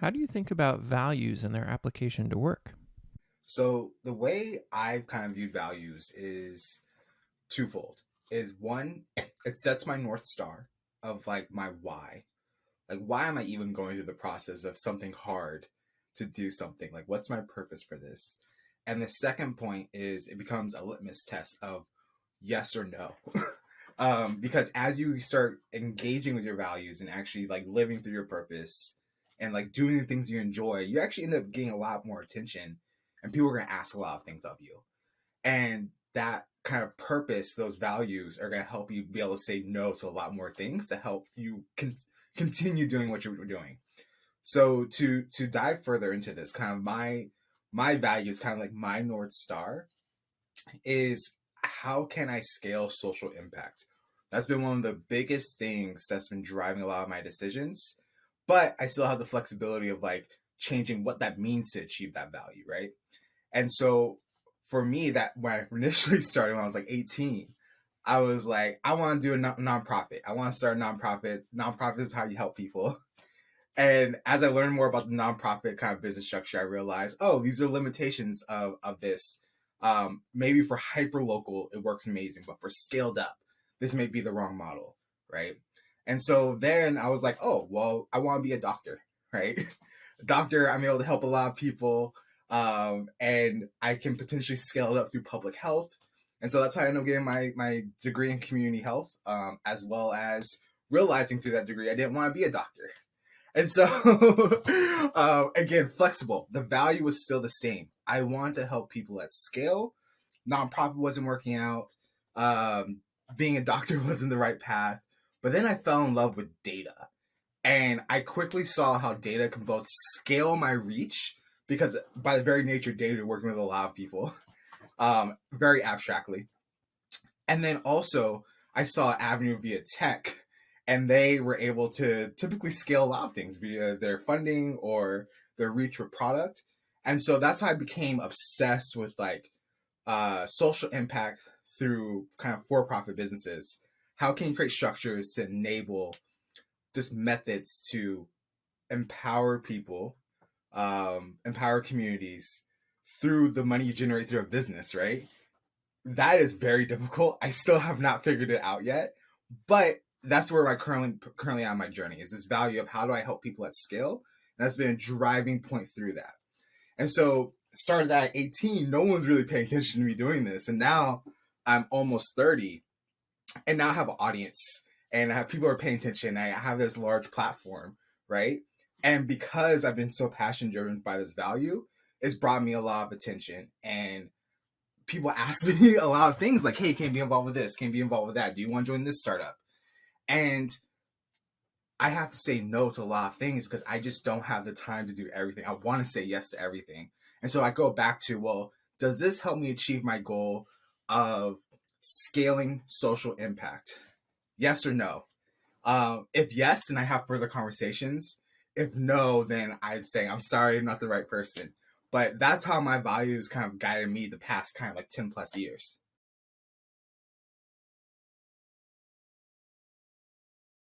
How do you think about values and their application to work? So the way I've kind of viewed values is twofold. Is one, it sets my north star of like my why. Like why am I even going through the process of something hard to do something? Like what's my purpose for this? And the second point is it becomes a litmus test of yes or no. Because as you start engaging with your values and actually like living through your purpose and like doing the things you enjoy, you actually end up getting a lot more attention and people are going to ask a lot of things of you. And that kind of purpose, those values are going to help you be able to say no to a lot more things to help you continue doing what you're doing. So to dive further into this, kind of my values, kind of like my north star is how can I scale social impact? That's been one of the biggest things that's been driving a lot of my decisions. But I still have the flexibility of like changing what that means to achieve that value, right? And so for me, that when I initially started when I was like 18, I was like, I want to do a nonprofit. I want to start a nonprofit. Nonprofit is how you help people. And as I learned more about the nonprofit kind of business structure, I realized, oh, these are limitations of this. Maybe for hyper local, it works amazing, but for scaled up, this may be the wrong model, right? And so then I was like, oh, well, I want to be a doctor, right? A doctor, I'm able to help a lot of people, and I can potentially scale it up through public health. And so that's how I ended up getting my degree in community health, as well as realizing through that degree I didn't want to be a doctor. And so, again, flexible. The value was still the same. I want to help people at scale. Nonprofit wasn't working out. Um, Being a doctor wasn't the right path. But then I fell in love with data. And I quickly saw how data can both scale my reach, because by the very nature, data working with a lot of people, very abstractly. And then also, I saw Avenue via tech, and they were able to typically scale a lot of things via their funding or their reach with product. And so that's how I became obsessed with like social impact through kind of for-profit businesses. How can you create structures to enable just methods to empower people, empower communities through the money you generate through a business, right? That is very difficult. I still have not figured it out yet, but that's where I currently on my journey is this value of how do I help people at scale, and that's been a driving point through that. And so started that at 18, no one's really paying attention to me doing this, and now I'm almost 30, and now I have an audience, and I have people who are paying attention. I have this large platform, right? And because I've been so passion driven by this value, it's brought me a lot of attention and people ask me a lot of things like, hey, can you be involved with this? Can you be involved with that? Do you want to join this startup? And I have to say no to a lot of things because I just don't have the time to do everything. I want to say yes to everything. And so I go back to, well, does this help me achieve my goal of scaling social impact? Yes or no? If yes, then I have further conversations. If no, then I'm saying, I'm sorry, I'm not the right person. But that's how my values kind of guided me the past kind of like 10 plus years.